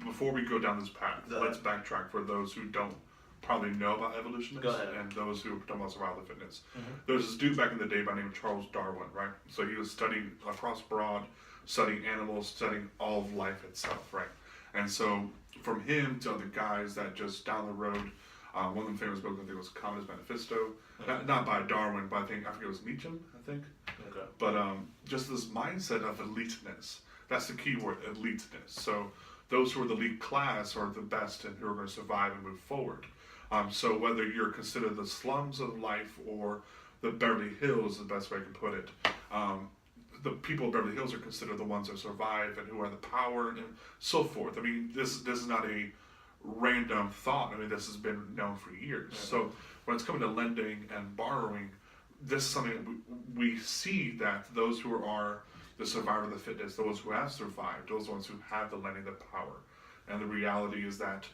before we go down this path, let's backtrack for those who don't probably know about evolutionists and those who don't about survival fitness. There's this dude back in the day by the name of Charles Darwin, right? So he was studying across broad, studying animals, studying all of life itself, right? And so from him to other guys that just down the road, one of them famous books I think was Communist Manifesto, not by Darwin, but I forget it was Nietzsche, I think. Okay. But just this mindset of eliteness. That's the key word, eliteness. So those who are the elite class are the best and who are going to survive and move forward. So whether you're considered the slums of life or the Beverly Hills, the best way I can put it, the people of Beverly Hills are considered the ones that survive and who are the power and so forth. I mean, this is not a random thought. I mean, this has been known for years. So when it's coming to lending and borrowing, this is something we see that those who are the survivor of the fittest, those who have survived, those ones who have the lending, the power. And the reality is that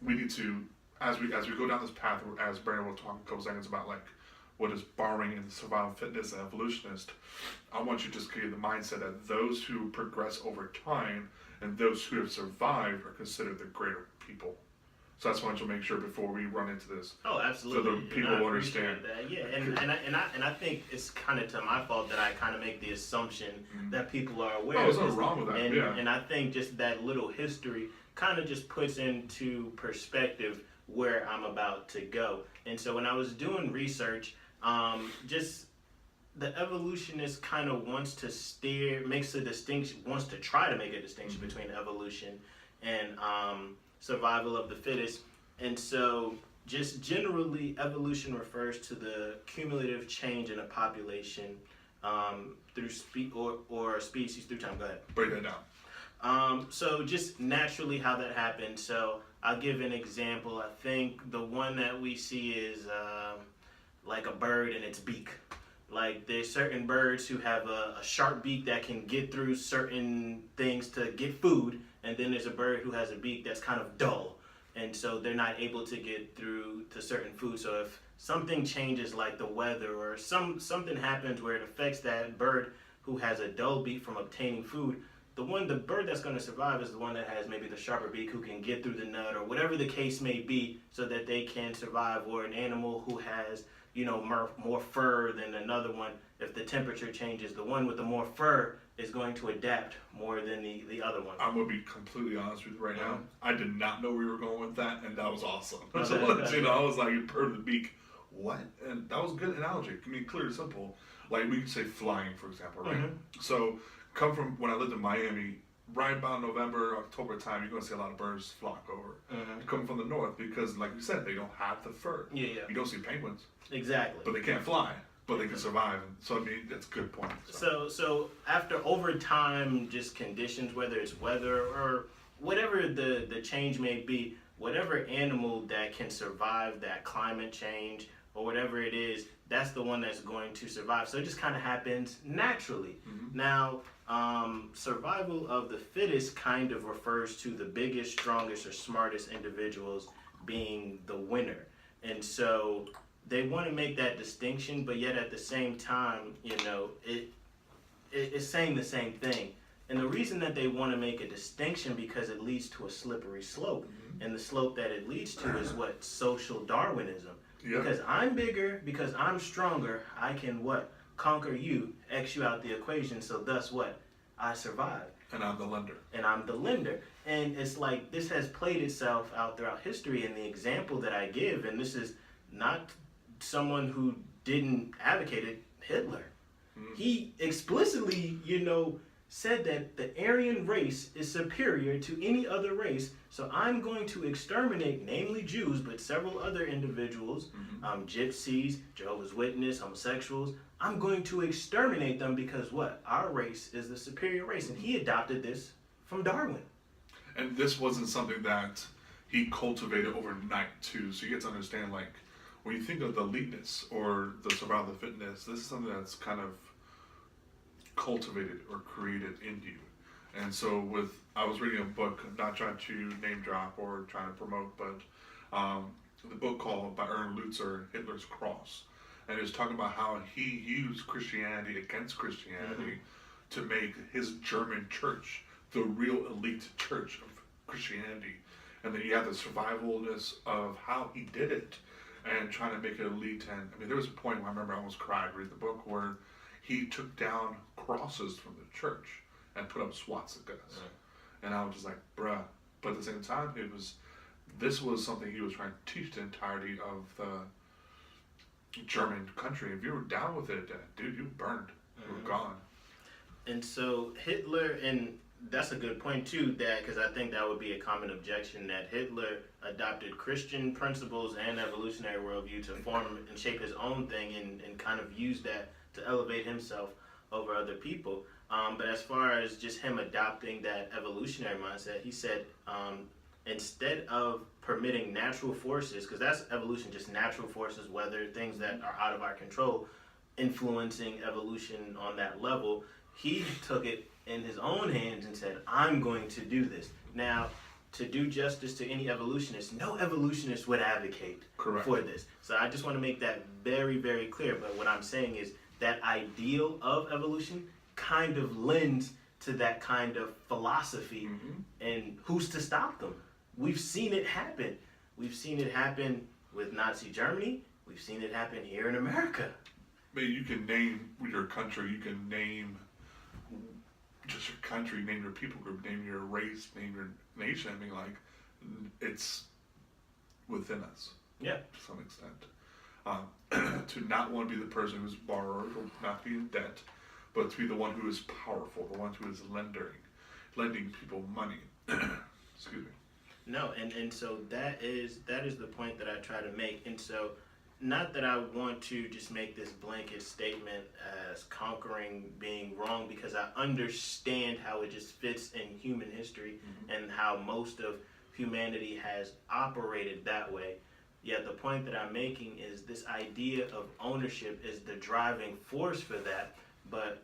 we need to, as we go down this path, as Brandon will talk in a couple seconds about like what is borrowing in survival fitness and evolutionist, I want you to just create the mindset that those who progress over time and those who have survived are considered the greater people. So that's why I want you to make sure before we run into this. Oh, absolutely. So the people will understand. That. Yeah, and I think it's kind of to my fault that I kind of make the assumption that people are aware. Oh, there's nothing wrong with that. And I think just that little history kind of just puts into perspective where I'm about to go. And so when I was doing research, just the evolutionist kind of wants to wants to try to make a distinction between evolution and survival of the fittest. And so just generally evolution refers to the cumulative change in a population through or species through time. Go ahead. Break that down. So just naturally how that happens. So I'll give an example. I think the one that we see is like a bird and its beak. Like there's certain birds who have a sharp beak that can get through certain things to get food, and then there's a bird who has a beak that's kind of dull, and so they're not able to get through to certain food. So if something changes like the weather or something happens where it affects that bird who has a dull beak from obtaining food, the bird that's going to survive is the one that has maybe the sharper beak who can get through the nut or whatever the case may be so that they can survive. Or an animal who has more fur than another one, if the temperature changes, the one with the more fur is going to adapt more than the other one. I'm going to be completely honest with you right now. I did not know we were going with that, and that was awesome. So, I was like, bird with the beak, what? And that was a good analogy. I mean, clear and simple. Like, we could say flying, for example, right? So, come from when I lived in Miami, right about November, October time, you're going to see a lot of birds flock over. Come from the north because, like you said, they don't have the fur. Yeah. You don't see penguins. Exactly. But they can't fly, but they can survive. So, I mean, that's a good point. So after over time, just conditions, whether it's weather or whatever the change may be, whatever animal that can survive that climate change or whatever it is, that's the one that's going to survive. So it just kind of happens naturally. Now, survival of the fittest kind of refers to the biggest, strongest, or smartest individuals being the winner. And so they want to make that distinction, but yet at the same time, it's saying the same thing. And the reason that they want to make a distinction because it leads to a slippery slope. And the slope that it leads to is what? Social Darwinism. Because I'm bigger, because I'm stronger, I can what? Conquer you, X you out the equation, so thus what? I survive. And I'm the lender. And it's like this has played itself out throughout history, and the example that I give, and this is not someone who didn't advocate it, Hitler. He explicitly, said that the Aryan race is superior to any other race, so I'm going to exterminate, namely Jews, but several other individuals, gypsies, Jehovah's Witnesses, homosexuals. I'm going to exterminate them because what? Our race is the superior race, and he adopted this from Darwin. And this wasn't something that he cultivated overnight, too, so you get to understand, like, when you think of the eliteness or the survival of fitness, this is something that's kind of cultivated or created in you. And so I was reading a book, not trying to name drop or trying to promote, but the book by Ernst Lutzer, Hitler's Cross. And it was talking about how he used Christianity against Christianity to make his German church the real elite church Christianity, and then you have the survivalness of how he did it, and trying to make it elite. And I mean, there was a point where I remember I almost cried reading the book where he took down crosses from the church and put up swastikas, and I was just like, bruh. But at the same time, this was something he was trying to teach the entirety of the German country. If you were down with it, dude, you burned. You were gone. And so Hitler, and that's a good point too, that because I think that would be a common objection, that Hitler adopted Christian principles and evolutionary worldview to form and shape his own thing, and kind of use that to elevate himself over other people. But as far as just him adopting that evolutionary mindset, he said instead of permitting natural forces, because that's evolution, just natural forces, weather, things that are out of our control, influencing evolution on that level, he took it in his own hands and said, I'm going to do this. Now, to do justice to any evolutionist, no evolutionist would advocate for this. So I just want to make that very, very clear. But what I'm saying is that ideal of evolution kind of lends to that kind of philosophy, and who's to stop them? We've seen it happen. We've seen it happen with Nazi Germany. We've seen it happen here in America. I mean, you can name your country, you can name just your country, name your people group, name your race, name your nation. I mean, like, it's within us. Yeah. To some extent. To not want to be the person who's borrowed or not be in debt, but to be the one who is powerful, the one who is lending people money. Excuse me. No, and so that is the point that I try to make. And so, not that I want to just make this blanket statement as conquering being wrong, because I understand how it just fits in human history and how most of humanity has operated that way. Yet the point that I'm making is this idea of ownership is the driving force for that, but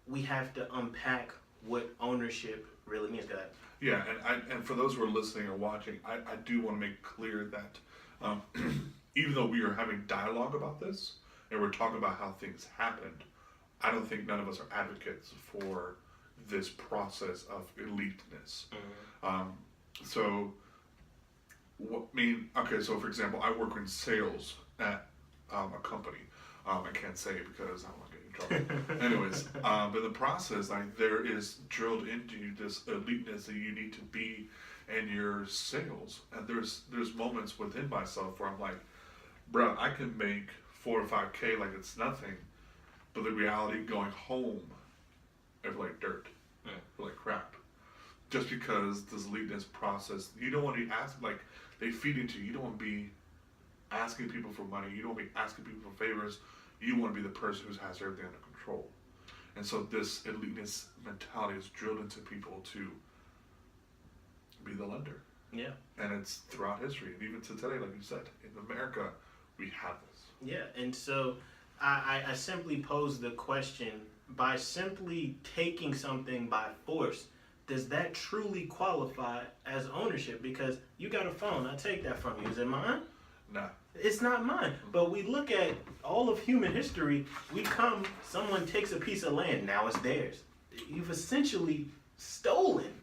we have to unpack what ownership really means. Go ahead. Yeah, and for those who are listening or watching, I do want to make clear that even though we are having dialogue about this and we're talking about how things happened, I don't think none of us are advocates for this process of eliteness. So, so for example, I work in sales at a company. I can't say it because I don't want to get in trouble. Anyways, but the process, like, there is drilled into you this eliteness that you need to be in your sales. And there's moments within myself where I'm like, bro, I can make 4 or 5K like it's nothing, but the reality going home is like dirt, like crap. Just because this eliteness process, you don't want to ask, like, they feed into you. You don't want to be asking people for money. You don't want to be asking people for favors. You want to be the person who has everything under control. And so this eliteness mentality is drilled into people to be the lender. Yeah. And it's throughout history. And even to today, like you said, in America, we have this. Yeah, and so I simply pose the question, by simply taking something by force, does that truly qualify as ownership? Because you got a phone, I take that from you. Is it mine? Nah. It's not mine. But we look at all of human history, someone takes a piece of land, now it's theirs. You've essentially stolen